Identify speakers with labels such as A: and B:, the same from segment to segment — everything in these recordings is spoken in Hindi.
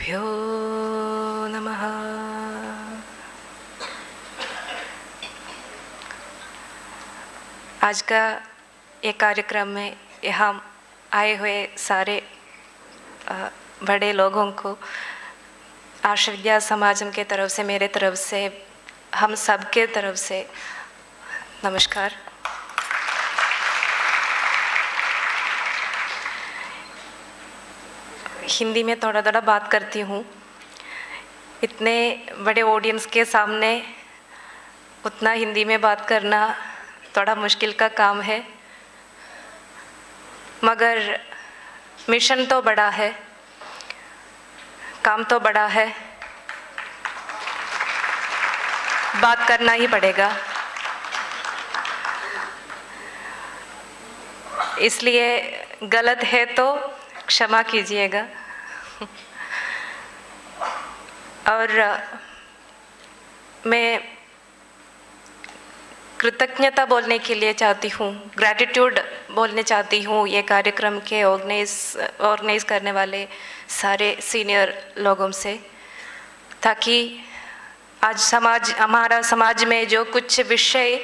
A: गुरुभ्यो नमः। आज का ये कार्यक्रम में यहाँ आए हुए सारे बड़े लोगों को आर्ष विद्या समाजम के तरफ से, मेरे तरफ से, हम सब के तरफ से नमस्कार। हिंदी में थोड़ा थोड़ा बात करती हूँ। इतने बड़े ऑडियंस के सामने उतना हिंदी में बात करना थोड़ा मुश्किल का काम है, मगर मिशन तो बड़ा है, काम तो बड़ा है, बात करना ही पड़ेगा। इसलिए गलत है तो क्षमा कीजिएगा। और मैं कृतज्ञता बोलने के लिए चाहती हूँ, ग्रैटिट्यूड बोलने चाहती हूँ ये कार्यक्रम के ऑर्गेनाइज करने वाले सारे सीनियर लोगों से, ताकि आज हमारा समाज में जो कुछ विषय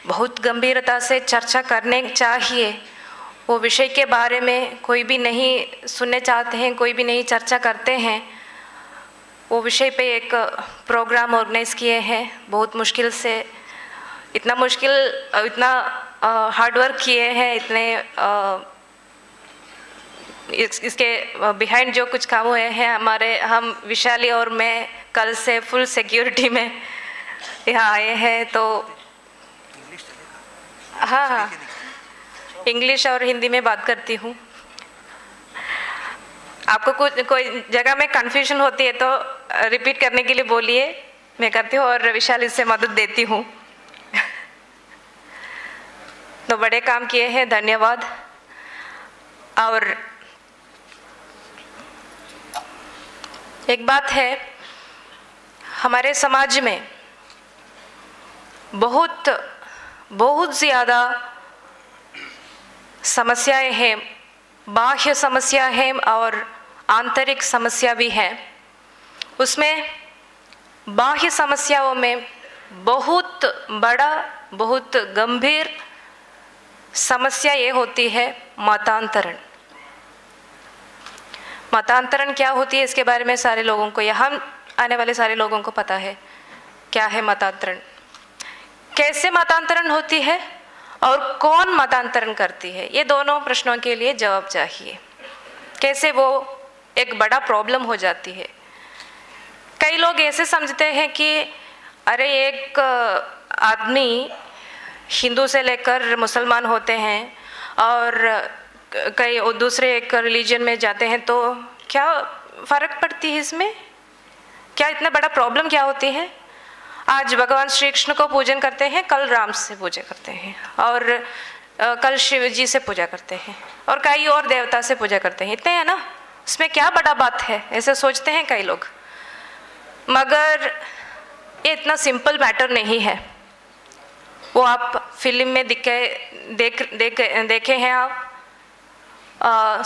A: बहुत गंभीरता से चर्चा करने चाहिए, वो विषय के बारे में कोई भी नहीं सुनने चाहते हैं, कोई भी नहीं चर्चा करते हैं। वो विषय पे एक प्रोग्राम ऑर्गेनाइज किए हैं, बहुत मुश्किल से, इतना हार्डवर्क किए हैं, इसके बिहाइंड जो कुछ काम हुए हैं, हम विशाली और मैं कल से फुल सिक्योरिटी में यहाँ आए हैं। तो हाँ, इंग्लिश और हिंदी में बात करती हूँ। आपको कोई जगह में कन्फ्यूजन होती है तो रिपीट करने के लिए बोलिए, मैं करती हूँ और विशाल इससे मदद देती हूँ। तो बड़े काम किए हैं, धन्यवाद। और एक बात है, हमारे समाज में बहुत ज़्यादा समस्याएं हैं, बाह्य समस्या है और आंतरिक समस्या भी है। उसमें बाह्य समस्याओं में बहुत बड़ा, बहुत गंभीर समस्या ये होती है मतांतरण। मतांतरण क्या होती है, इसके बारे में सारे लोगों को, यहाँ आने वाले सारे लोगों को पता है क्या है मतांतरण, कैसे मतांतरण होती है और कौन मतांतरण करती है। ये दोनों प्रश्नों के लिए जवाब चाहिए। कैसे वो एक बड़ा प्रॉब्लम हो जाती है। कई लोग ऐसे समझते हैं कि अरे एक आदमी हिंदू से लेकर मुसलमान होते हैं और कई दूसरे एक रिलीजन में जाते हैं तो क्या फ़र्क पड़ती है इसमें, क्या इतना बड़ा प्रॉब्लम क्या होती है। आज भगवान श्री कृष्ण को पूजन करते हैं, कल राम से पूजा करते हैं, और कल शिव जी से पूजा करते हैं, और कई और देवता से पूजा करते हैं। इतने हैं ना, इसमें क्या बड़ा बात है, ऐसे सोचते हैं कई लोग। मगर ये इतना सिंपल मैटर नहीं है। वो आप फिल्म में देखे हैं आप,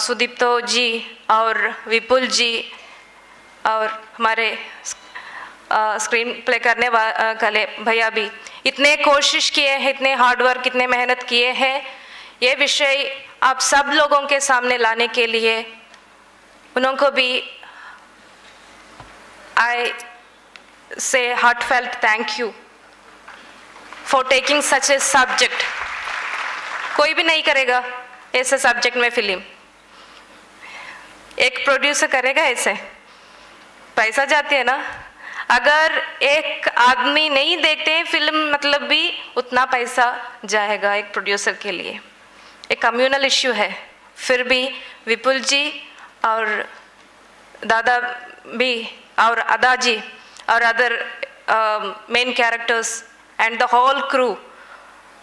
A: सुदीप्तो जी और विपुल जी और हमारे स्क्रीन प्ले करने वाले भैया भी इतने कोशिश किए हैं, इतने हार्डवर्क, इतने मेहनत किए हैं ये विषय आप सब लोगों के सामने लाने के लिए। उनको भी आई से heartfelt thank you for taking such a subject. कोई भी नहीं करेगा ऐसे सब्जेक्ट में फिल्म, एक प्रोड्यूसर करेगा ऐसे, पैसा जाती है ना। अगर एक आदमी नहीं देखते हैं फिल्म, मतलब भी उतना पैसा जाएगा एक प्रोड्यूसर के लिए। एक कम्युनल इश्यू है। फिर भी विपुल जी और दादा भी और अदा जी और other main characters and the whole crew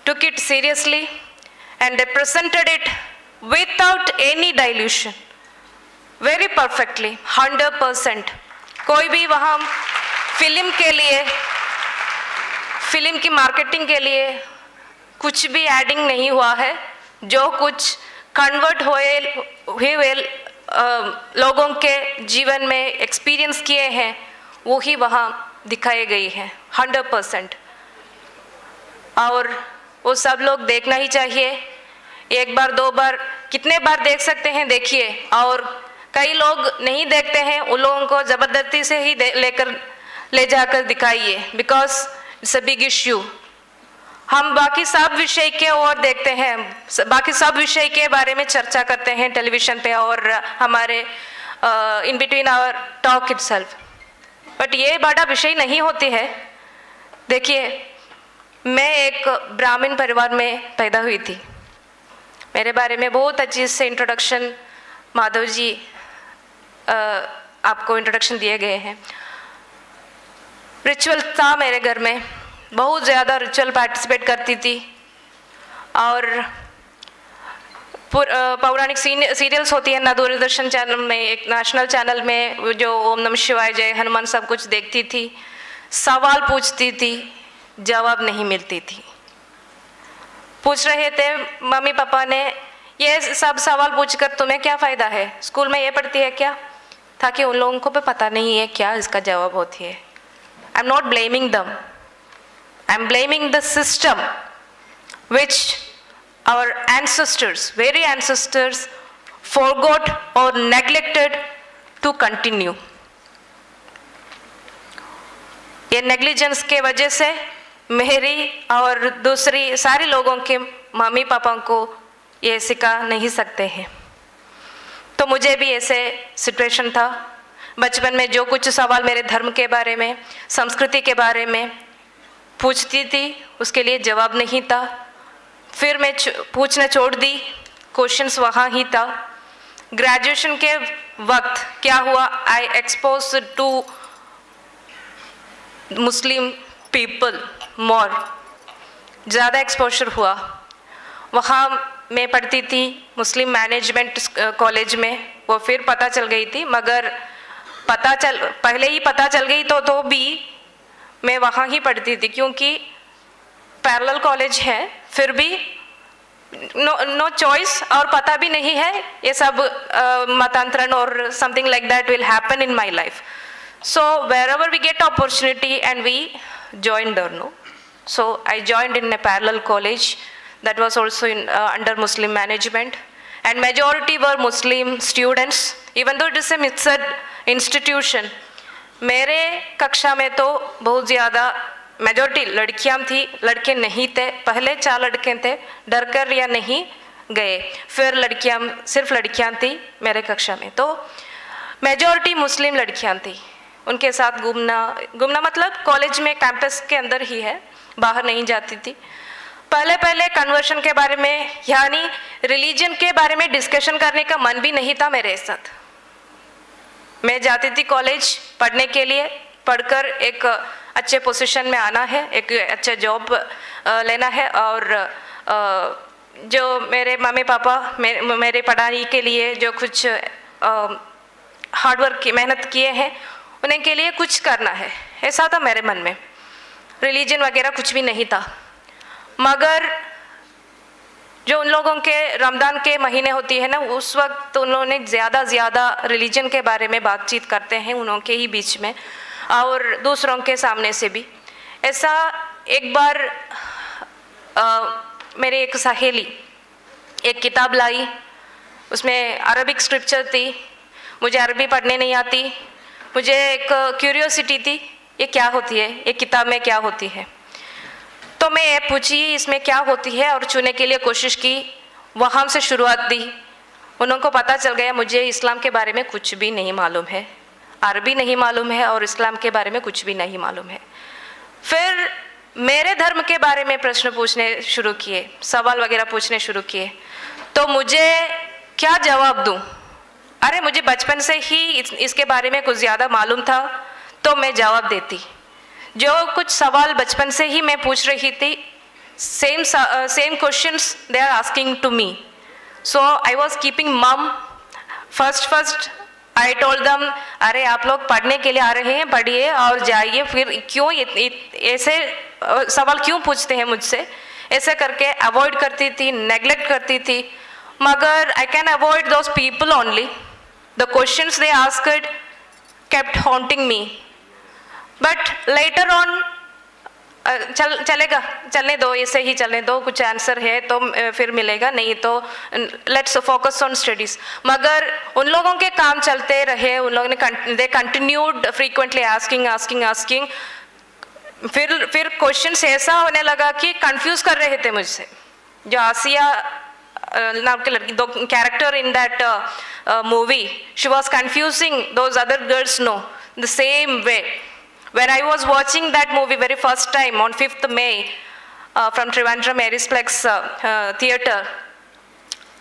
A: took it seriously and they presented it without any dilution, very perfectly, 100%। कोई भी वहाँ फिल्म के लिए, फिल्म की मार्केटिंग के लिए कुछ भी एडिंग नहीं हुआ है। जो कुछ कन्वर्ट हुए लोगों के जीवन में एक्सपीरियंस किए हैं वो ही वहाँ दिखाए गई हैं 100%। और वो सब लोग देखना ही चाहिए, एक बार दो बार, कितने बार देख सकते हैं देखिए। और कई लोग नहीं देखते हैं, उन लोगों को ज़बरदस्ती से ही ले जाकर दिखाइए, because it's a big issue. हम बाकी सब विषय के और देखते हैं, बाकी सब विषय के बारे में चर्चा करते हैं टेलीविज़न पे और हमारे in between our talk itself, but ये बड़ा विषय नहीं होती है। देखिए, मैं एक ब्राह्मण परिवार में पैदा हुई थी। मेरे बारे में बहुत अच्छी से इंट्रोडक्शन माधव जी आपको इंट्रोडक्शन दिए गए हैं। रिचुअल था मेरे घर में, बहुत ज़्यादा रिचुअल पार्टिसिपेट करती थी। और पौराणिक सीरियल्स होती है ना दूरदर्शन चैनल में, एक नेशनल चैनल में, जो ओम नमः शिवाय, जय हनुमान सब कुछ देखती थी। सवाल पूछती थी, जवाब नहीं मिलती थी। पूछ रहे थे मम्मी पापा ने, ये सब सवाल पूछकर तुम्हें क्या फ़ायदा है, स्कूल में ये पढ़ती है क्या, ताकि उन लोगों को भी पता नहीं है क्या इसका जवाब होती है। आई एम नॉट ब्लेमिंग दम, I am blaming the system which our ancestors, very ancestors, forgot or neglected to continue. ये नेग्लिजेंस के वजह से मेरी और दूसरी सारे लोगों के मम्मी पापा को ये सिखा नहीं सकते हैं। तो मुझे भी ऐसे सिचुएशन था। बचपन में जो कुछ सवाल मेरे धर्म के बारे में, संस्कृति के बारे में पूछती थी, उसके लिए जवाब नहीं था। फिर मैं पूछना छोड़ दी, क्वेश्चंस वहाँ ही था। ग्रेजुएशन के वक्त क्या हुआ, I expose to Muslim people more, ज़्यादा एक्सपोजर हुआ। वहाँ मैं पढ़ती थी मुस्लिम मैनेजमेंट कॉलेज में, वो फिर पता चल गई थी, मगर पहले ही पता चल गई तो भी मैं वहाँ ही पढ़ती थी, क्योंकि पैरेलल कॉलेज है, फिर भी नो चॉइस और पता भी नहीं है ये सब मतांतरण और something like that will happen in my life. So wherever we get opportunity and we joined or no. So I joined in a parallel college that was also in under Muslim management, and majority were Muslim students, even though it is a mixed institution. मेरे कक्षा में तो बहुत ज़्यादा मेजॉरिटी लड़कियां थी, लड़के नहीं थे। पहले 4 लड़के थे, डर कर या नहीं गए, फिर सिर्फ लड़कियां थी मेरे कक्षा में। तो मेजॉरिटी मुस्लिम लड़कियां थी, उनके साथ घूमना मतलब कॉलेज में कैंपस के अंदर ही है, बाहर नहीं जाती थी। पहले कन्वर्शन के बारे में यानी रिलीजन के बारे में डिस्कशन करने का मन भी नहीं था मेरे साथ। मैं जाती थी कॉलेज पढ़ने के लिए, पढ़कर एक अच्छे पोजीशन में आना है, एक अच्छा जॉब लेना है, और जो मेरे मम्मी पापा मेरे पढ़ाई के लिए जो कुछ हार्डवर्क की मेहनत किए हैं उन्हें के लिए कुछ करना है, ऐसा था मेरे मन में। रिलीजन वगैरह कुछ भी नहीं था। मगर जो उन लोगों के रमज़ान के महीने होती है ना, उस वक्त उन्होंने ज़्यादा रिलीजन के बारे में बातचीत करते हैं उन्हों के ही बीच में और दूसरों के सामने से भी। ऐसा एक बार मेरी एक सहेली एक किताब लाई, उसमें अरबिक स्क्रिप्चर थी, मुझे अरबी पढ़ने नहीं आती, मुझे एक क्यूरियोसिटी थी ये क्या होती है, ये किताब में क्या होती है। तो मैं ये पूछी इसमें क्या होती है और चुनने के लिए कोशिश की, वहाँ से शुरुआत दी। उनको पता चल गया मुझे इस्लाम के बारे में कुछ भी नहीं मालूम है, अरबी नहीं मालूम है और इस्लाम के बारे में कुछ भी नहीं मालूम है। फिर मेरे धर्म के बारे में प्रश्न पूछने शुरू किए, सवाल वगैरह पूछने शुरू किए, तो मुझे क्या जवाब दूँ। अरे मुझे बचपन से ही इसके बारे में कुछ ज़्यादा मालूम था तो मैं जवाब देती। जो कुछ सवाल बचपन से ही मैं पूछ रही थी, same questions they are asking to me, so I was keeping mum. First I told them, अरे आप लोग पढ़ने के लिए आ रहे हैं, पढ़िए और जाइए, फिर क्यों ऐसे सवाल क्यों पूछते हैं मुझसे। ऐसे करके अवॉइड करती थी, नेग्लेक्ट करती थी। मगर I can avoid those people only The questions they asked kept haunting me. But later on, चलेगा, चलने दो, ऐसे ही चलने दो, कुछ आंसर है तो फिर मिलेगा, नहीं तो लेट्स फोकस ऑन स्टडीज। मगर उन लोगों के काम चलते रहे, उन लोगों ने दे कंटिन्यूड फ्रीक्वेंटली आस्किंग। फिर क्वेश्चंस ऐसा होने लगा कि कंफ्यूज कर रहे थे मुझसे। जो आसिया नाम की लड़की, दो character in that movie, she was confusing those other girls know the same way. When I was watching that movie very first time on 5th May from Trivandrum Marisplex theater,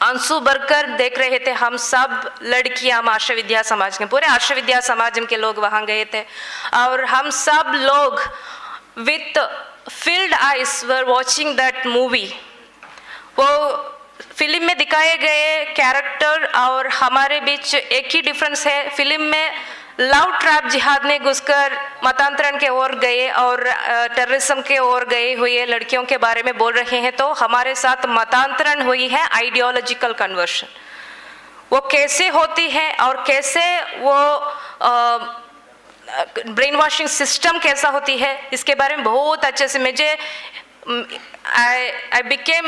A: आंसू भरकर देख रहे थे हम सब लड़कियां आर्ष विद्या समाज के, पूरे आर्ष विद्या समाज के लोग वहाँ गए थे, और हम सब लोग with filled eyes were watching that movie। वो फिल्म में दिखाए गए कैरेक्टर और हमारे बीच एक ही डिफरेंस है, फिल्म में लव ट्रैप जिहाद में घुसकर मतांतरण के ओर गए और टेररिज्म के ओर गए हुए लड़कियों के बारे में बोल रहे हैं, तो हमारे साथ मतांतरण हुई है आइडियोलॉजिकल कन्वर्शन। वो कैसे होती है और कैसे वो ब्रेन वॉशिंग सिस्टम कैसा होती है, इसके बारे में बहुत अच्छे से मुझे आई बिकेम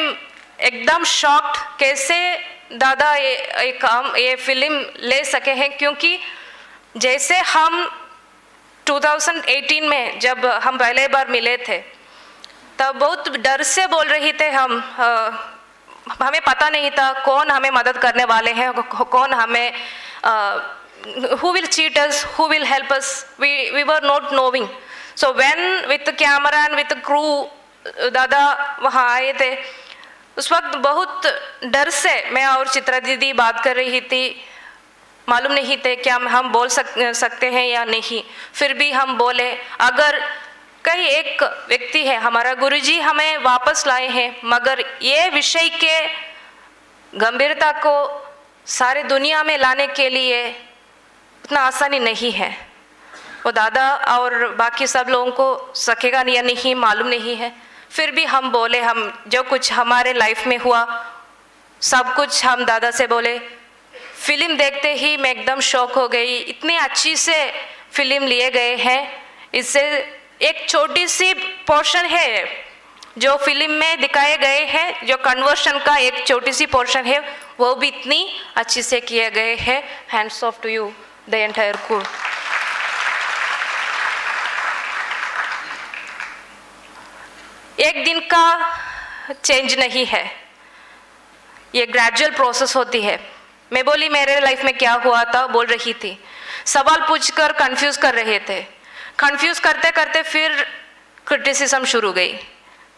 A: एकदम शॉक्ड कैसे दादा ये फिल्म ले सके हैं। क्योंकि जैसे हम 2018 में जब हम पहले बार मिले थे तब बहुत डर से बोल रही थे हम, हमें पता नहीं था कौन हमें मदद करने वाले हैं, कौन हमें who will cheat us, who will help us, we were not knowing। So when with the camera and with the crew दादा वहाँ आए थे, उस वक्त बहुत डर से मैं और चित्रा दीदी बात कर रही थी, मालूम नहीं थे क्या हम बोल सकते हैं या नहीं। फिर भी हम बोले, अगर कहीं एक व्यक्ति है, हमारा गुरुजी हमें वापस लाए हैं, मगर ये विषय के गंभीरता को सारे दुनिया में लाने के लिए उतना आसानी नहीं है। वो दादा और बाकी सब लोगों को सकेगा या नहीं मालूम नहीं है। फिर भी हम बोले, हम जो कुछ हमारे लाइफ में हुआ सब कुछ हम दादा से बोले। फिल्म देखते ही मैं एकदम शॉक हो गई, इतनी अच्छी से फिल्म लिए गए हैं। इससे एक छोटी सी पोर्शन है जो फिल्म में दिखाए गए हैं, जो कन्वर्शन का एक छोटी सी पोर्शन है, वो भी इतनी अच्छी से किए गए हैं। Hands off to you the entire crew. एक दिन का चेंज नहीं है, ये ग्रेजुअल प्रोसेस होती है। मैं बोली मेरे लाइफ में क्या हुआ था, बोल रही थी, सवाल पूछकर कंफ्यूज कर रहे थे, कंफ्यूज करते करते फिर क्रिटिसिज्म शुरू गई।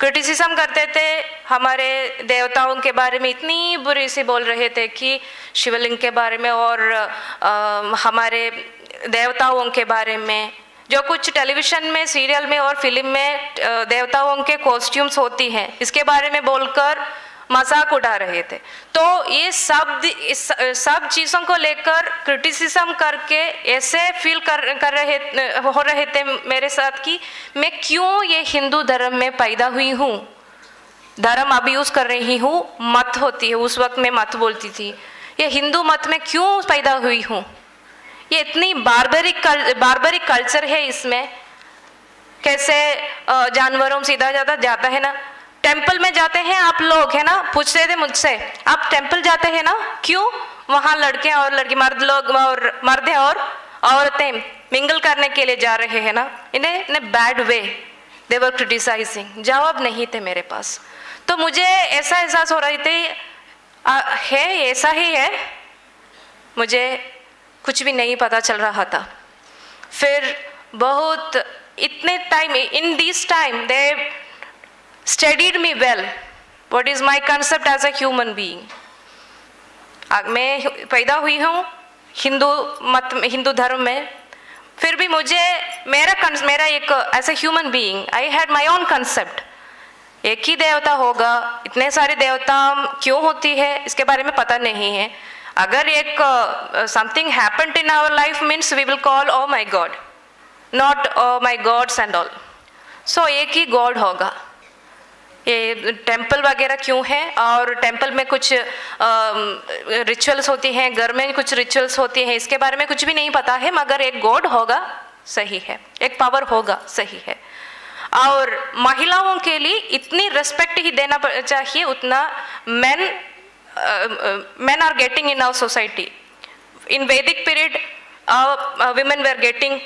A: क्रिटिसिज्म करते थे, हमारे देवताओं के बारे में इतनी बुरी सी बोल रहे थे कि शिवलिंग के बारे में और हमारे देवताओं के बारे में, जो कुछ टेलीविज़न में, सीरियल में और फिल्म में देवताओं के कॉस्ट्यूम्स होती हैं, इसके बारे में बोलकर मजाक उड़ा रहे थे। तो ये सब चीज़ों को लेकर क्रिटिसिज्म करके ऐसे फील हो रहे थे मेरे साथ कि मैं क्यों ये हिंदू धर्म में पैदा हुई हूँ, धर्म अभी यूज़ कर रही हूँ, मत होती है, उस वक्त मैं मत बोलती थी, ये हिंदू मत में क्यों पैदा हुई हूँ, ये इतनी बारबरिक कल्चर है इसमें, कैसे जानवरों सीधा जाता है ना। टेंपल में जाते हैं आप लोग, है ना, पूछते थे मुझसे, आप टेंपल जाते हैं ना, क्यों? वहाँ लड़के और लड़की, मर्द लोग और मर्द हैं और औरतें मिंगल करने के लिए जा रहे हैं ना। इन्हें बैड वे दे वर क्रिटिसाइजिंग। जवाब नहीं थे मेरे पास। तो मुझे ऐसा एहसास हो रही थी है ऐसा ही है, मुझे कुछ भी नहीं पता चल रहा था। फिर बहुत इतने time, in this time they studied me well, what is my concept as a human being। मैं पैदा हुई हूँ हिंदू धर्म में, फिर भी मुझे मेरा एक as a human being I had my own concept. एक ही देवता होगा, इतने सारे देवता क्यों होती है इसके बारे में पता नहीं है। अगर एक something happened in our life means we will call oh my god, not oh my gods and all. So एक ही गॉड होगा। ये टेंपल वगैरह क्यों है, और टेंपल में कुछ रिचुअल्स होती हैं, घर में कुछ रिचुअल्स होती हैं, इसके बारे में कुछ भी नहीं पता है, मगर एक गॉड होगा सही है, एक पावर होगा सही है। और महिलाओं के लिए इतनी रिस्पेक्ट ही देना चाहिए उतना men are getting in our society. In Vedic period, women were getting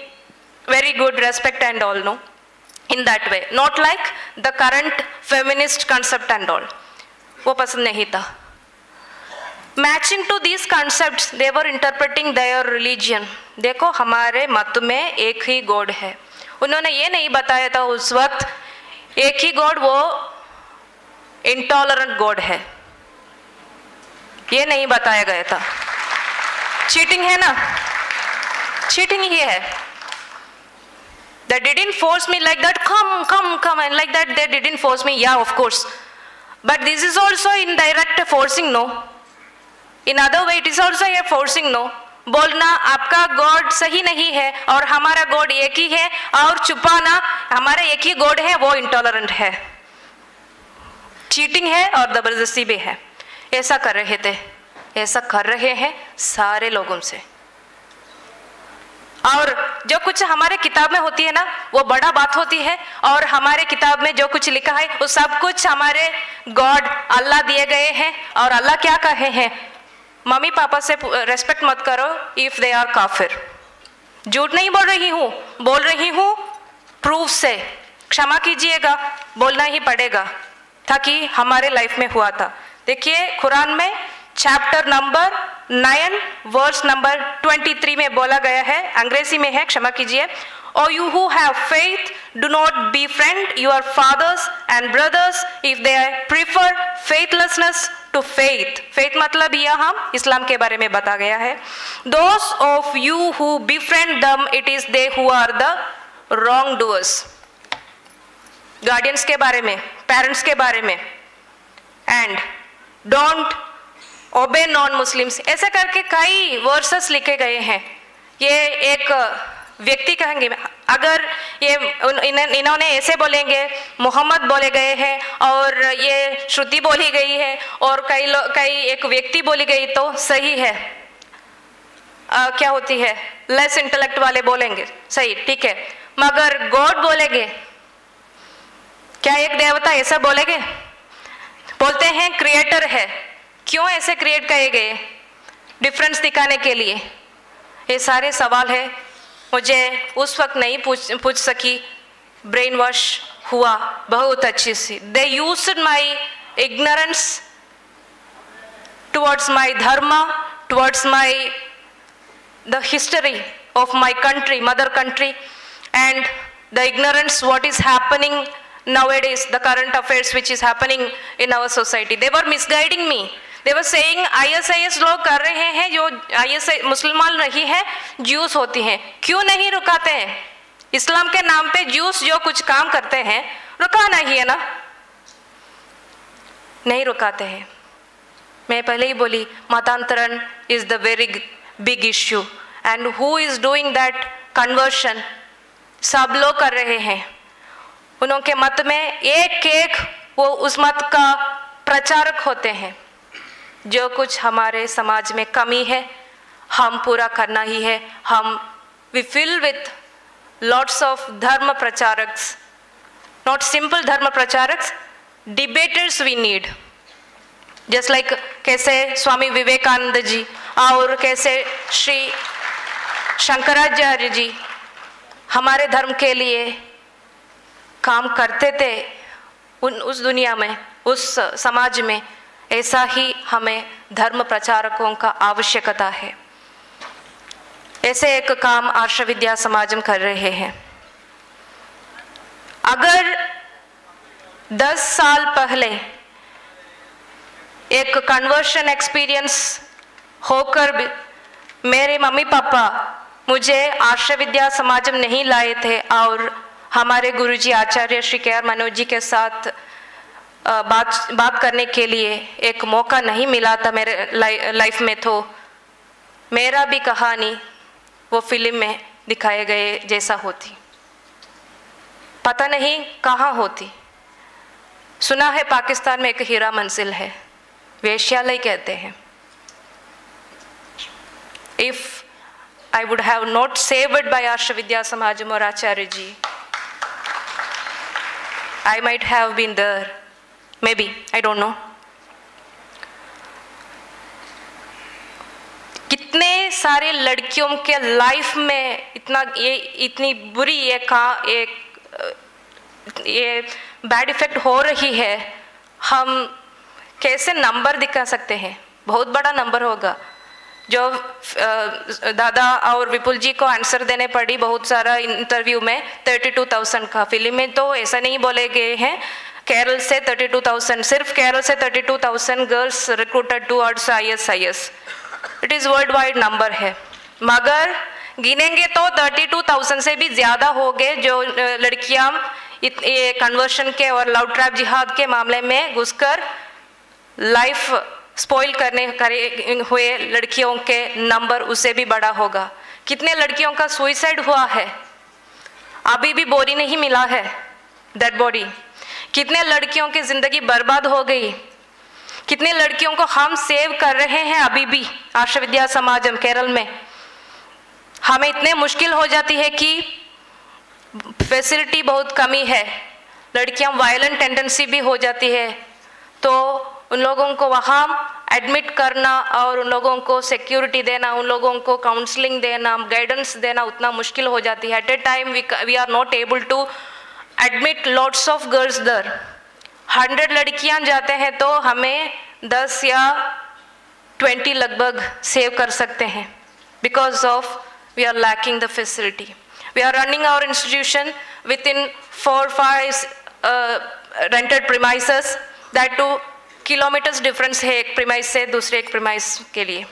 A: very good respect and all, no? In that way, not like the current feminist concept and all. वो पसंद नहीं था। Matching to these concepts, they were interpreting their religion. देखो हमारे मत में एक ही गॉड है। उन्होंने ये नहीं बताया था उस वक्त एक ही गॉड वो इंटॉलरेंट गॉड है, ये नहीं बताया गया था। चीटिंग है ना, चीटिंग ही है। They didn't force me like that, come, and like that they didn't force me, yeah, of course. But this is also indirect forcing, no? In other way, it is also a forcing, no? बोलना आपका गॉड सही नहीं है और हमारा गॉड एक ही है, और छुपाना हमारा एक ही गॉड है वो इंटॉलरेंट है। चीटिंग है और जबरदस्ती भी है। ऐसा कर रहे थे, ऐसा कर रहे हैं सारे लोगों से। और जो कुछ हमारे किताब में होती है ना वो बड़ा बात होती है, और हमारे किताब में जो कुछ लिखा है वो सब कुछ हमारे गॉड अल्लाह दिए गए हैं। और अल्लाह क्या कहे हैं, मम्मी पापा से रेस्पेक्ट मत करो इफ दे आर काफिर। झूठ नहीं बोल रही हूँ प्रूफ से, क्षमा कीजिएगा, बोलना ही पड़ेगा, ताकि हमारे लाइफ में हुआ था। देखिए कुरान में चैप्टर नंबर 9 वर्स नंबर 23 में बोला गया है, अंग्रेजी में है, क्षमा कीजिए। O you who have faith, do not befriend your fathers and brothers if they prefer faithlessness to faith. Faith मतलब यह हम इस्लाम के बारे में बता गया है। Those of you who befriend them, it is they who are the wrongdoers. Guardians के बारे में, पेरेंट्स के बारे में, एंड डोंट ओबे नॉन मुस्लिम्स, ऐसे करके कई वर्सेस लिखे गए हैं। ये एक व्यक्ति कहेंगे, अगर ये इन्होंने ऐसे बोलेंगे, मोहम्मद बोले गए हैं और ये श्रुति बोली गई है और कई एक व्यक्ति बोली गई तो सही है। क्या होती है, लेस इंटेलेक्ट वाले बोलेंगे सही, ठीक है, मगर गॉड बोलेंगे, क्या एक देवता ऐसा बोलेंगे? बोलते हैं क्रिएटर है, क्यों ऐसे क्रिएट किए गए? डिफरेंस दिखाने के लिए। ये सारे सवाल है, मुझे उस वक्त नहीं पूछ सकी, ब्रेन वॉश हुआ बहुत अच्छी सी। They used my ignorance towards my dharma, towards my the history of my country, mother country, and the ignorance what is happening nowadays, the current affairs which is happening in our society. They were misguiding me. They were saying ISIS लोग कर रहे हैं, जो ISIS मुसलमान नहीं है, ज्यूस होती हैं, क्यों नहीं रुकाते हैं? इस्लाम के नाम पे ज्यूस जो कुछ काम करते हैं रुकाना ही है ना, नहीं रुकाते हैं। मैं पहले ही बोली, मतांतरण is the very big issue, and who is doing that conversion? सब लोग कर रहे हैं। उनके मत में एक वो उस मत का प्रचारक होते हैं। जो कुछ हमारे समाज में कमी है हम पूरा करना ही है। हम we fill with lots of धर्म प्रचारक्स, not simple धर्म प्रचारक्स, debaters we need, just like कैसे स्वामी विवेकानंद जी और कैसे श्री शंकराचार्य जी हमारे धर्म के लिए काम करते थे उस दुनिया में, उस समाज में, ऐसा ही हमें धर्म प्रचारकों का आवश्यकता है। ऐसे एक काम आर्ष विद्या समाजम कर रहे हैं। अगर 10 साल पहले एक कन्वर्शन एक्सपीरियंस होकर भी मेरे मम्मी पापा मुझे आर्ष विद्या समाजम नहीं लाए थे और हमारे गुरुजी आचार्य श्री के.आर. मनोज जी के साथ बात करने के लिए एक मौका नहीं मिला था मेरे लाइफ में, तो मेरा भी कहानी वो फिल्म में दिखाए गए जैसा होती, पता नहीं कहाँ होती। सुना है पाकिस्तान में एक हीरा मंजिल है, वेश्यालय कहते हैं। If I would have not saved by Arsh Vidya Samajam or Acharya ji, I might have been there. Maybe, I don't know. कितने सारे लड़कियों के लाइफ में इतनी बुरी ये बैड इफेक्ट हो रही है, हम कैसे नंबर दिखा सकते हैं? बहुत बड़ा नंबर होगा। जो दादा और विपुल जी को आंसर देने पड़ी बहुत सारा इंटरव्यू में 32,000 का। फिल्म में तो ऐसा नहीं बोले गए हैं केरल से 32,000, सिर्फ केरल से 32,000 girls recruited towards IAS। It is world wide number है, मगर गिनेंगे तो 32,000 से भी ज़्यादा हो गए जो लड़कियां ये कन्वर्शन के और लव ट्रैप जिहाद के मामले में घुसकर लाइफ स्पॉइल करे हुए लड़कियों के नंबर उससे भी बड़ा होगा। कितने लड़कियों का सुइसाइड हुआ है, अभी भी बॉडी नहीं मिला है, डेड बॉडी। कितने लड़कियों की ज़िंदगी बर्बाद हो गई, कितने लड़कियों को हम सेव कर रहे हैं अभी भी आर्ष विद्या समाजम केरल में। हमें इतने मुश्किल हो जाती है कि फैसिलिटी बहुत कमी है, लड़कियां वायलेंट टेंडेंसी भी हो जाती है, तो उन लोगों को वहाँ एडमिट करना और उन लोगों को सिक्योरिटी देना, उन लोगों को काउंसलिंग देना, गाइडेंस देना उतना मुश्किल हो जाती है। At a time we are not able to admit lots of girls there. 100 लड़कियां जाते हैं तो हमें 10 या 20 लगभग सेव कर सकते हैं, because of we are lacking the facility. We are running our institution within 4-5 rented premises, that two kilometres difference है एक प्रीमाइस से दूसरे एक प्रीमाइस के लिए।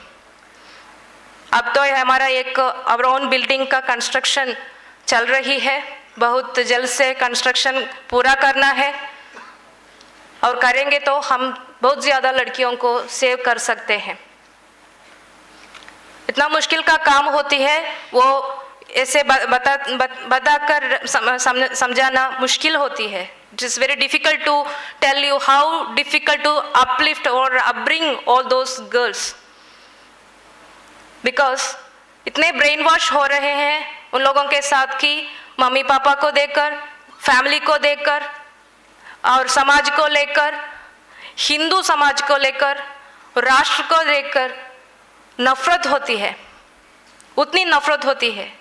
A: अब तो हमारा एक आवर ओन बिल्डिंग का कंस्ट्रक्शन चल रही है, बहुत जल्द से कंस्ट्रक्शन पूरा करना है और करेंगे तो हम बहुत ज़्यादा लड़कियों को सेव कर सकते हैं। इतना मुश्किल का काम होती है वो ऐसे बताकर समझाना मुश्किल होती है। It is very difficult to tell you how difficult to uplift or upbring all those girls, because इतने ब्रेन वॉश हो रहे हैं उन लोगों के साथ कि मम्मी पापा को देखकर, फैमिली को देखकर और समाज को लेकर, हिंदू समाज को लेकर, राष्ट्र को लेकर नफरत होती है, उतनी नफरत होती है।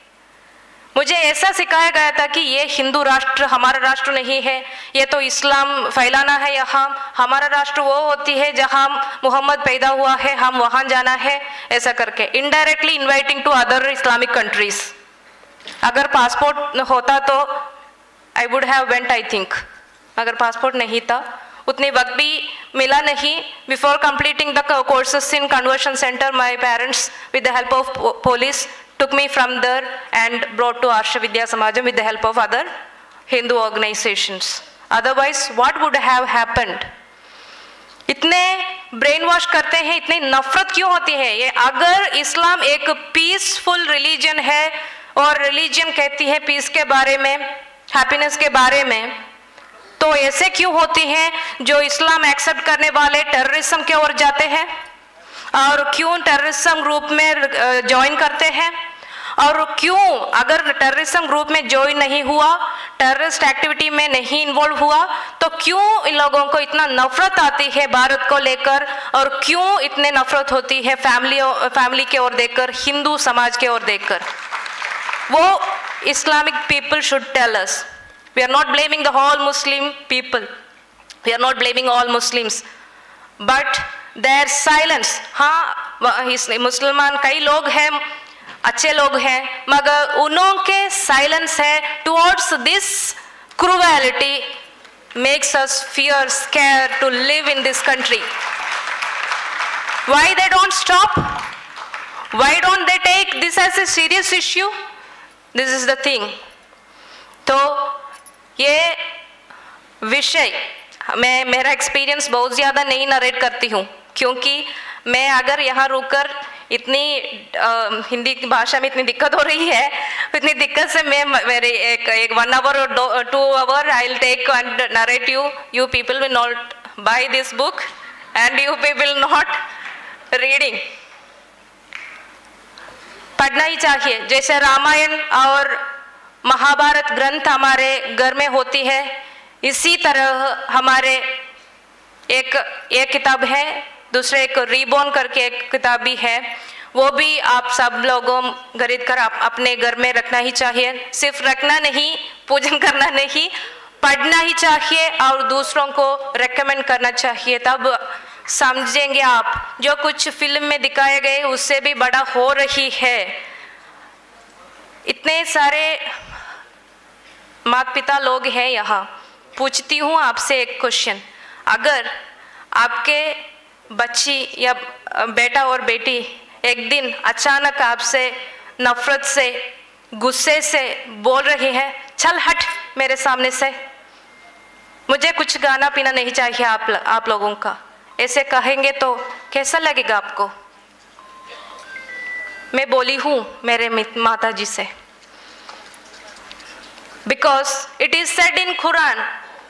A: मुझे ऐसा सिखाया गया था कि ये हिंदू राष्ट्र हमारा राष्ट्र नहीं है, ये तो इस्लाम फैलाना है यहाँ, हमारा राष्ट्र वो होती है जहाँ मोहम्मद पैदा हुआ है, हम वहाँ जाना है, ऐसा करके indirectly inviting to other Islamic countries. अगर पासपोर्ट होता तो I would have went, I think. अगर पासपोर्ट नहीं था, उतने वक्त भी मिला नहीं। Before completing the courses in conversion centre, my parents with the help of police took me from there and brought to Arsh Vidya Samajam with the help of other Hindu organizations. Otherwise, what would have happened? इतने ब्रेन वॉश करते हैं, इतनी नफरत क्यों होती है? ये अगर इस्लाम एक पीसफुल रिलीजन है और रिलीजन कहती है पीस के बारे में, हैप्पीनेस के बारे में, तो ऐसे क्यों होती हैं जो इस्लाम एक्सेप्ट करने वाले टेररिज्म की ओर जाते हैं और क्यों टेररिज्म ग्रुप में ज्वाइन करते हैं? और क्यों अगर टेररिज्म ग्रुप में ज्वाइन नहीं हुआ, टेररिस्ट एक्टिविटी में नहीं इन्वॉल्व हुआ, तो क्यों इन लोगों को इतना नफरत आती है भारत को लेकर और क्यों इतने नफरत होती है फैमिली के ओर देखकर, हिंदू समाज के ओर देखकर? वो Islamic people should tell us. We are not blaming the whole Muslim people, we are not blaming all Muslims, but their silence. हाँ, मुसलमान कई लोग हैं, अच्छे लोग हैं, मगर उन्हों के साइलेंस है towards this cruelty makes us fear, scare to live in this country. Why they don't stop? Why don't they take this as a serious issue? This is the thing. तो ये विषय मेरा एक्सपीरियंस बहुत ज़्यादा नहीं नरेट करती हूँ, क्योंकि मैं अगर यहाँ रुककर इतनी हिंदी की भाषा में इतनी दिक्कत हो रही है, इतनी दिक्कत से मैं मेरे एक 1 hour or 2 hour I will take and narrate you people will not buy this book and you people not reading. पढ़ना ही चाहिए। जैसे रामायण और महाभारत ग्रंथ हमारे घर में होती है, इसी तरह हमारे एक किताब है, दूसरे एक रीबॉर्न करके एक किताब भी है, वो भी आप सब लोगों खरीद कर आप अपने घर में रखना ही चाहिए। सिर्फ रखना नहीं, पूजन करना नहीं, पढ़ना ही चाहिए और दूसरों को रेकमेंड करना चाहिए। तब समझेंगे आप जो कुछ फिल्म में दिखाए गए उससे भी बड़ा हो रही है। इतने सारे माता पिता लोग हैं यहाँ। पूछती हूँ आपसे एक क्वेश्चन, अगर आपके बच्ची या बेटा और बेटी एक दिन अचानक आपसे नफरत से, गुस्से से बोल रही है, चल हट मेरे सामने से, मुझे कुछ गाना पीना नहीं चाहिए आप लोगों का, ऐसे कहेंगे तो कैसा लगेगा आपको? मैं बोली हूँ मेरे माता जी से, because it is said in Quran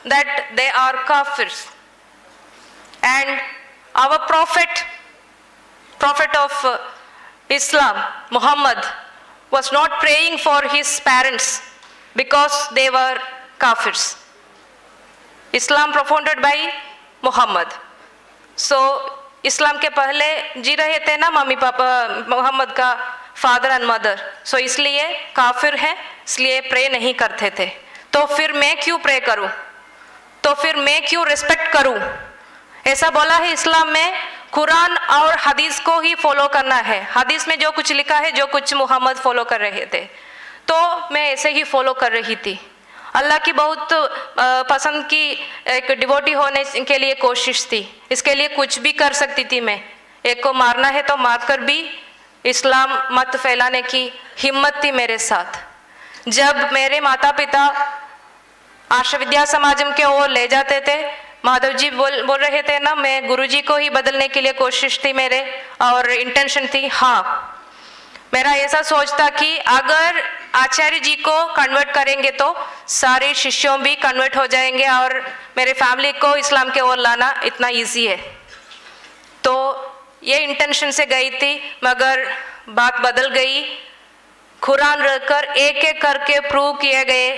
A: that they are kafirs, and our prophet of Islam, Muhammad, was not praying for his parents because they were kafirs. Islam propounded by Muhammad. So इस्लाम के पहले जी रहे थे ना मम्मी पापा, मोहम्मद का फादर एंड मदर, सो इसलिए काफिर है, इसलिए प्रे नहीं करते थे। तो फिर मैं क्यों प्रे करूं? तो फिर मैं क्यों रिस्पेक्ट करूं? ऐसा बोला है इस्लाम में, कुरान और हदीस को ही फॉलो करना है। हदीस में जो कुछ लिखा है, जो कुछ मोहम्मद फॉलो कर रहे थे, तो मैं ऐसे ही फॉलो कर रही थी। अल्लाह की बहुत पसंद की एक डिवोटी होने के लिए कोशिश थी, इसके लिए कुछ भी कर सकती थी मैं। एक को मारना है तो मारकर भी इस्लाम मत फैलाने की हिम्मत थी मेरे साथ। जब मेरे माता पिता आर्ष विद्या समाजम के ओर ले जाते थे, माधव जी बोल रहे थे ना, मैं गुरुजी को ही बदलने के लिए कोशिश थी मेरे, और इंटेंशन थी, हाँ मेरा ऐसा सोच था कि अगर आचार्य जी को कन्वर्ट करेंगे तो सारे शिष्यों भी कन्वर्ट हो जाएंगे और मेरे फैमिली को इस्लाम के ओर लाना इतना इजी है। तो ये इंटेंशन से गई थी, मगर बात बदल गई। कुरान रखकर एक एक करके प्रूव किए गए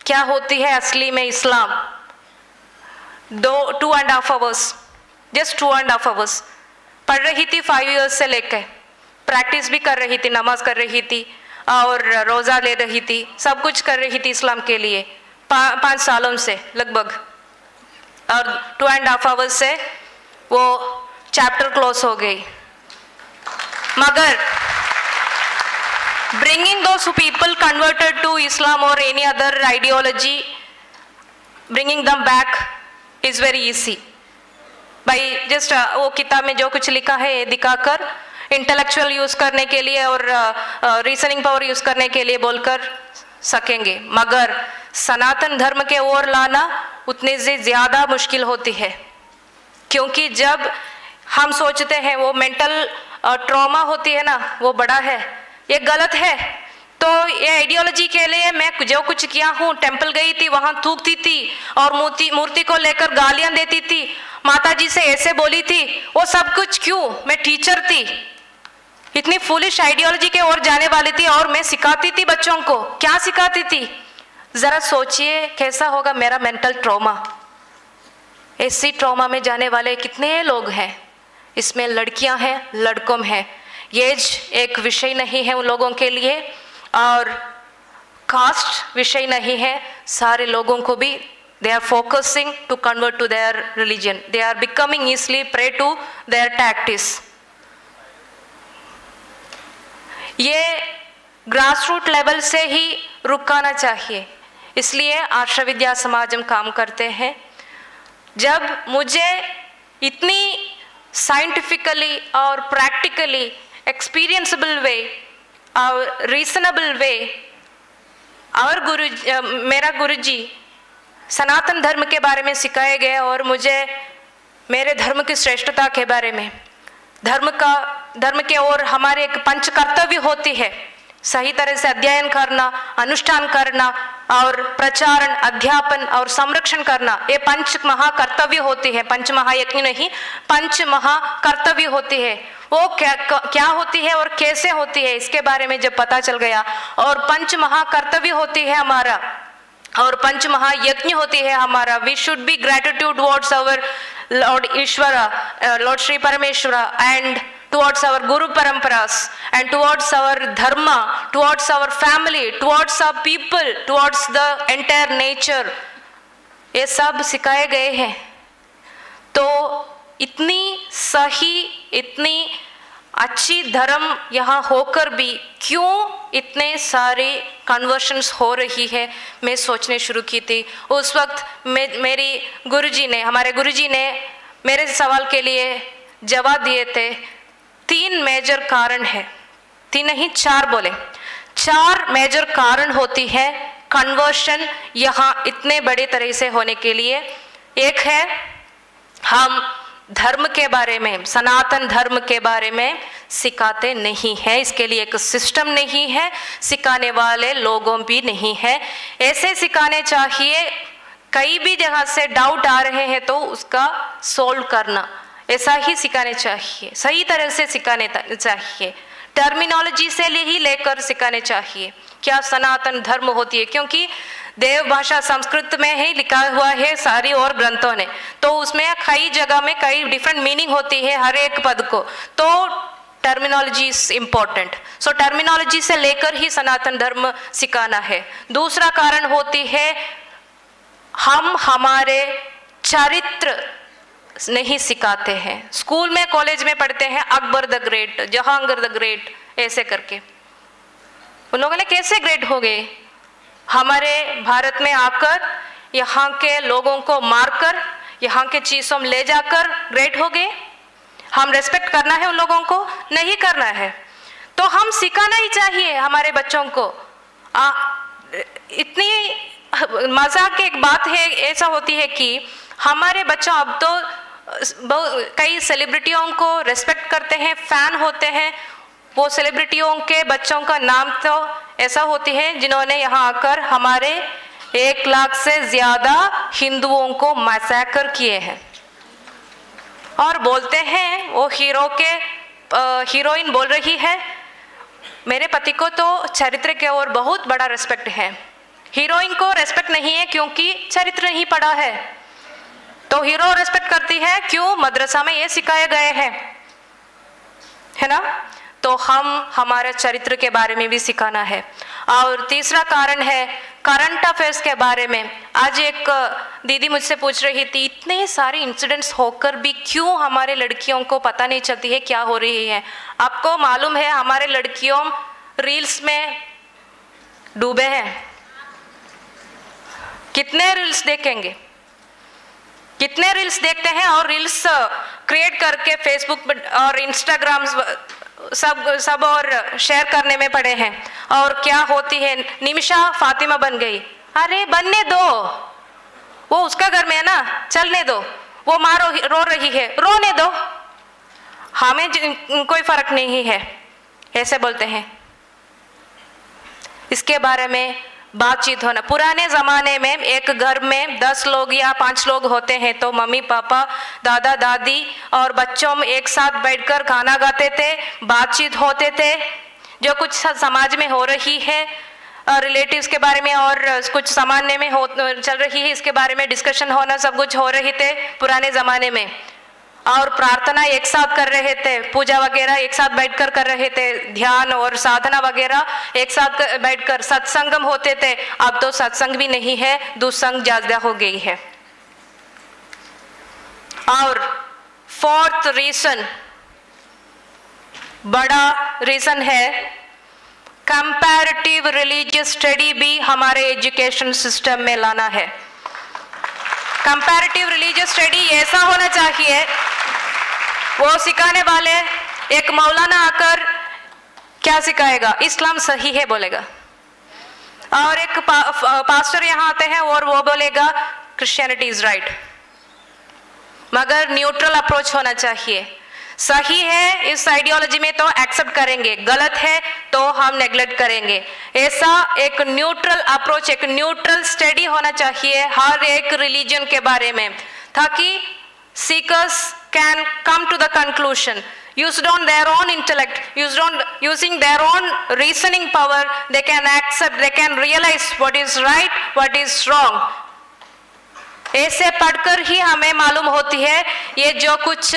A: क्या होती है असली में इस्लाम। 2.5 hours, जस्ट 2.5 hours पढ़ रही थी 5 years से लेकर, प्रैक्टिस भी कर रही थी, नमाज कर रही थी और रोज़ा ले रही थी, सब कुछ कर रही थी इस्लाम के लिए 5 सालों से लगभग। और 2.5 hours से वो चैप्टर क्लोज हो गई। मगर bringing those people converted to Islam or any other ideology, bringing them back is very easy by just वो किताब में जो कुछ लिखा है दिखाकर, इंटेलेक्चुअल यूज करने के लिए और रीजनिंग पावर यूज करने के लिए बोलकर सकेंगे। मगर सनातन धर्म के ओर लाना उतनी से ज़्यादा मुश्किल होती है, क्योंकि जब हम सोचते हैं वो मेंटल ट्रॉमा होती है ना, वो बड़ा है, ये गलत है। तो ये आइडियोलॉजी के लिए मैं जो कुछ किया हूँ, टेंपल गई थी, वहाँ थूकती थी और मूर्ति को लेकर गालियाँ देती थी, माता जी से ऐसे बोली थी, वो सब कुछ क्यों? मैं टीचर थी, इतनी फुलिश आइडियोलॉजी के ओर जाने वाली थी और मैं सिखाती थी बच्चों को। क्या सिखाती थी? जरा सोचिए कैसा होगा मेरा मेंटल ट्रॉमा। ऐसी ट्रॉमा में जाने वाले कितने लोग हैं, इसमें लड़कियां हैं, लड़कों हैं। एज एक विषय नहीं है उन लोगों के लिए और कास्ट विषय नहीं है। सारे लोगों को भी they are focusing to convert to their religion, they are becoming easily prey to their tactics। ये ग्रास रूट लेवल से ही रुकाना चाहिए, इसलिए आर्ष विद्या समाजम काम करते हैं। जब मुझे इतनी साइंटिफिकली और प्रैक्टिकली एक्सपीरियंसबल वे और रीजनेबल वे और मेरा गुरुजी सनातन धर्म के बारे में सिखाए गए और मुझे मेरे धर्म की श्रेष्ठता के बारे में, धर्म का धर्म के ओर हमारे एक पंच कर्तव्य होती है, सही तरह से अध्ययन करना, अनुष्ठान करना और प्रचारण, अध्यापन और संरक्षण करना, ये पंच महाकर्तव्य होती है। पंच महायज्ञ नहीं, पंच महाकर्तव्य होती है। वो क्या होती है और कैसे होती है, इसके बारे में जब पता चल गया, और पंच महाकर्तव्य होती है हमारा और पंच महायज्ञ होती है हमारा। We should be gratitude towards our lord Ishwara, lord Shri Parameshwara, and towards our guru paramparas, and towards our dharma, towards our family, towards our people, towards the entire nature, ये सब सिखाए गए हैं। तो इतनी सही, इतनी अच्छी धर्म यहाँ होकर भी क्यों इतने सारे कन्वर्शंस हो रही है, मैं सोचने शुरू की थी। उस वक्त मेरी गुरुजी ने, हमारे गुरुजी ने मेरे सवाल के लिए जवाब दिए थे। 3 मेजर कारण है, 3 नहीं 4 बोले, 4 मेजर कारण होती है कन्वर्शन यहाँ इतने बड़े तरह से होने के लिए। एक है, हम धर्म के बारे में, सनातन धर्म के बारे में सिखाते नहीं है, इसके लिए एक सिस्टम नहीं है, सिखाने वाले लोगों भी नहीं है। ऐसे सिखाने चाहिए, कई भी जगह से डाउट आ रहे हैं तो उसका सोल्व करना, ऐसा ही सिखाने चाहिए, सही तरह से सिखाने चाहिए, टर्मिनोलॉजी से ही लेकर सिखाने चाहिए क्या सनातन धर्म होती है। क्योंकि देव भाषा संस्कृत में ही लिखा हुआ है सारी और ग्रंथों ने, तो उसमें कई जगह में कई डिफरेंट मीनिंग होती है हर एक पद को, तो terminology is important. So terminology से लेकर ही सनातन धर्म सिखाना है। दूसरा कारण होती है, हम हमारे चरित्र नहीं सिखाते हैं। स्कूल में, कॉलेज में पढ़ते हैं Akbar the great, Jahangir the great, ऐसे करके। उन लोगों ने कैसे ग्रेट हो गए? हमारे भारत में आकर यहाँ के लोगों को मारकर, यहाँ के चीज़ों में ले जाकर ग्रेट हो गए। हम रेस्पेक्ट करना है उन लोगों को? नहीं करना है। तो हम सिखाना ही चाहिए हमारे बच्चों को। इतनी मजाक की एक बात है, ऐसा होती है कि हमारे बच्चों अब तो कई सेलिब्रिटियों को रेस्पेक्ट करते हैं, फैन होते हैं। वो सेलिब्रिटियों के बच्चों का नाम तो ऐसा होती है जिन्होंने यहाँ आकर हमारे 1 लाख से ज़्यादा हिंदुओं को मैसेकर किए हैं, और बोलते हैं वो हीरोइन बोल रही है। मेरे पति को तो चरित्र के ओर बहुत बड़ा रेस्पेक्ट है, हीरोइन को रेस्पेक्ट नहीं है क्योंकि चरित्र नहीं पढ़ा है। तो हीरो रेस्पेक्ट करती है क्यों? मद्रसा में ये सिखाए गए हैं, है ना। तो हम हमारे चरित्र के बारे में भी सिखाना है। और तीसरा कारण है करंट अफेयर्स के बारे में। आज एक दीदी मुझसे पूछ रही थी, इतने सारे इंसिडेंट्स होकर भी क्यों हमारे लड़कियों को पता नहीं चलती है क्या हो रही है। आपको मालूम है हमारे लड़कियों रील्स में डूबे हैं। कितने रील्स देखेंगे, कितने रील्स देखते हैं, और रील्स क्रिएट करके फेसबुक और इंस्टाग्राम सब और शेयर करने में पड़े हैं। और क्या होती है, निमिषा फातिमा बन गई। अरे बनने दो, वो उसका घर में है ना, चलने दो। वो माँ रो रही है, रोने दो, हमें कोई फर्क नहीं है, ऐसे बोलते हैं। इसके बारे में बातचीत होना। पुराने ज़माने में एक घर में 10 लोग या 5 लोग होते हैं तो मम्मी पापा, दादा दादी और बच्चों में एक साथ बैठकर गाना गाते थे, बातचीत होते थे। जो कुछ समाज में हो रही है, रिलेटिव्स के बारे में और कुछ सामान्य में चल रही है, इसके बारे में डिस्कशन होना, सब कुछ हो रही थे पुराने ज़माने में। और प्रार्थना एक साथ कर रहे थे, पूजा वगैरह एक साथ बैठकर कर रहे थे, ध्यान और साधना वगैरह एक साथ बैठकर सत्संगम होते थे। अब तो सत्संग भी नहीं है, दुसंग ज्यादा हो गई है। और 4th रीजन, बड़ा रीजन है, कंपैरेटिव रिलीजियस स्टडी भी हमारे एजुकेशन सिस्टम में लाना है। कंपैरेटिव रिलीजियस स्टडी ऐसा होना चाहिए, वो सिखाने वाले एक मौलाना आकर क्या सिखाएगा, इस्लाम सही है बोलेगा, और एक पास्टर यहाँ आते हैं और वो बोलेगा क्रिश्चियनिटी इज राइट। मगर न्यूट्रल अप्रोच होना चाहिए। सही है इस आइडियोलॉजी में तो एक्सेप्ट करेंगे, गलत है तो हम नेग्लेक्ट करेंगे। ऐसा एक न्यूट्रल अप्रोच, एक न्यूट्रल स्टडी होना चाहिए हर एक रिलीजन के बारे में, ताकि seekers can come to the conclusion used on their own intellect, using their own reasoning power, they can accept, they can realize what is right, what is wrong. ऐसे पढ़कर ही हमें मालूम होती है ये जो कुछ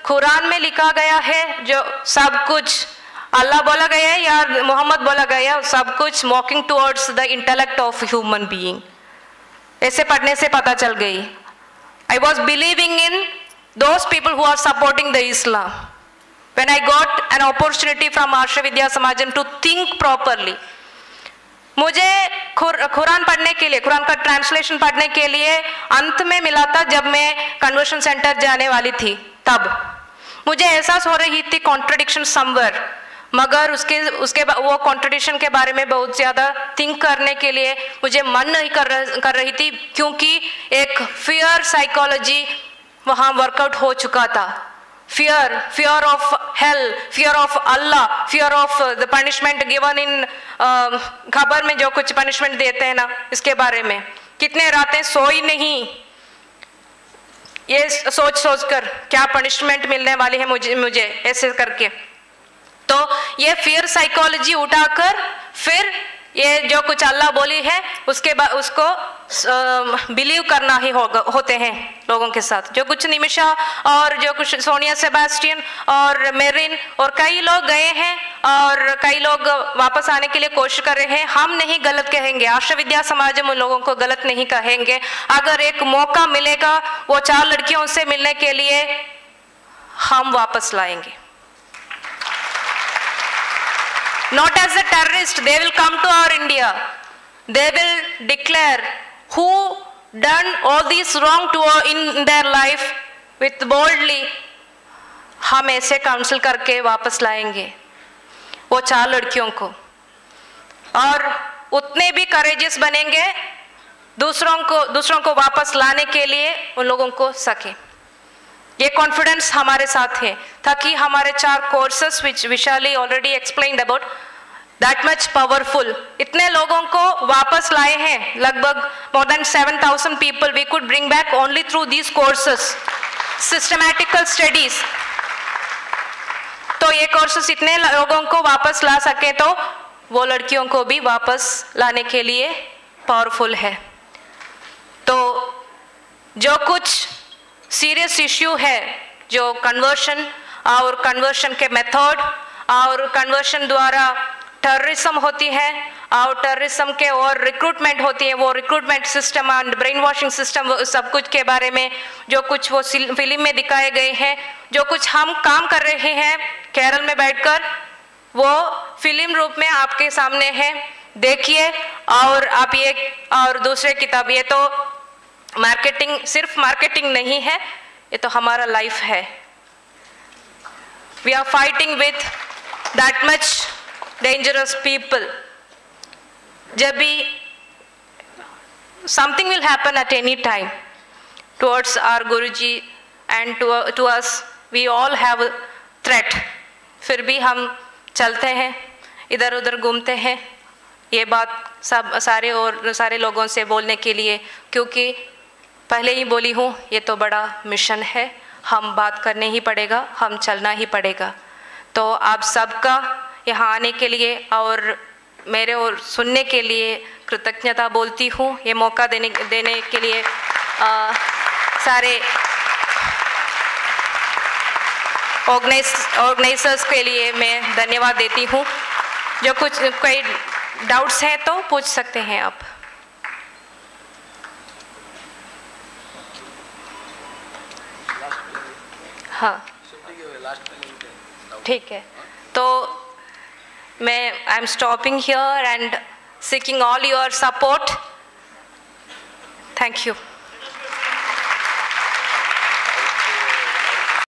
A: कुरान में लिखा गया है, जो सब कुछ अल्लाह बोला गया है या मोहम्मद बोला गया है, सब कुछ मॉकिंग towards the intellect of human being. ऐसे पढ़ने से पता चल गई। I was believing in those people who are supporting the Islam. When I got an opportunity from Arsha Vidya Samajam to think properly, मुझे कुरान पढ़ने के लिए, कुरान का ट्रांसलेशन पढ़ने के लिए अंत में मिला था जब मैं कन्वर्शन सेंटर जाने वाली थी। तब मुझे एहसास हो रही थी कॉन्ट्रडिक्शन समवेयर, मगर उसके वो कॉन्ट्रडिक्शन के बारे में बहुत ज़्यादा थिंक करने के लिए मुझे मन नहीं कर रही थी, क्योंकि एक फियर साइकोलॉजी वहाँ वर्कआउट हो चुका था। fear of hell, fear of Allah, fear of the punishment given in खबर में जो कुछ पनिशमेंट देते हैं ना, इसके बारे में कितने रातें सोई नहीं, ये सोच कर क्या पनिशमेंट मिलने वाली है मुझे ऐसे करके। तो ये फियर साइकोलॉजी उठाकर फिर ये जो कुछ अल्लाह बोली है उसके बाद उसको बिलीव करना ही होते हैं लोगों के साथ। जो कुछ निमिषा और जो कुछ सोनिया सेबास्टियन और मेरिन और कई लोग गए हैं और कई लोग वापस आने के लिए कोशिश कर रहे हैं, हम नहीं गलत कहेंगे, आर्ष विद्या समाज में उन लोगों को गलत नहीं कहेंगे। अगर एक मौका मिलेगा वो 4 लड़कियों से मिलने के लिए, हम वापस लाएंगे। Not as a terrorist, they will come to our India. They will declare who done all this wrong to in their life with boldly. हम ऐसे काउंसिल करके वापस लाएंगे वो 4 लड़कियों को, और उतने भी करेजियस बनेंगे दूसरों को वापस लाने के लिए उन लोगों को सके। ये कॉन्फिडेंस हमारे साथ है, ताकि हमारे 4 courses which Vishali already explained about, that much powerful, इतने लोगों को वापस लाए हैं, लगभग more than 7,000 people we could bring back only through these courses, systematical studies. तो ये कोर्सेस इतने लोगों को वापस ला सके तो वो लड़कियों को भी वापस लाने के लिए पावरफुल है। तो जो कुछ सीरियस इश्यू है, जो कन्वर्शन और कन्वर्शन के मेथड और कन्वर्शन द्वारा टेररिज्म होती है और टेररिज्म के और रिक्रूटमेंट होती है, वो recruitment system and brain washing system, सब कुछ के बारे में जो कुछ वो फिल्म में दिखाए गए हैं, जो कुछ हम काम कर रहे हैं केरल में बैठकर, वो फिल्म रूप में आपके सामने है, देखिए। और आप ये और दूसरे किताब, ये तो मार्केटिंग, सिर्फ मार्केटिंग नहीं है, ये तो हमारा लाइफ है। We are fighting with that much dangerous people. जब भी something will happen at any time towards our guruji and to us, we all have threat, फिर भी हम चलते हैं, इधर उधर घूमते हैं, ये बात सारे लोगों से बोलने के लिए, क्योंकि पहले ही बोली हूँ, ये तो बड़ा मिशन है, हम बात करने ही पड़ेगा, हम चलना ही पड़ेगा। तो आप सबका यहाँ आने के लिए और मेरे और सुनने के लिए कृतज्ञता बोलती हूँ। ये मौका देने के लिए सारे ऑर्गेनाइजर्स के लिए मैं धन्यवाद देती हूँ। जो कुछ कोई डाउट्स हैं तो पूछ सकते हैं आप। हाँ ठीक है, तो मैं I am stopping here and seeking all your support. Thank you.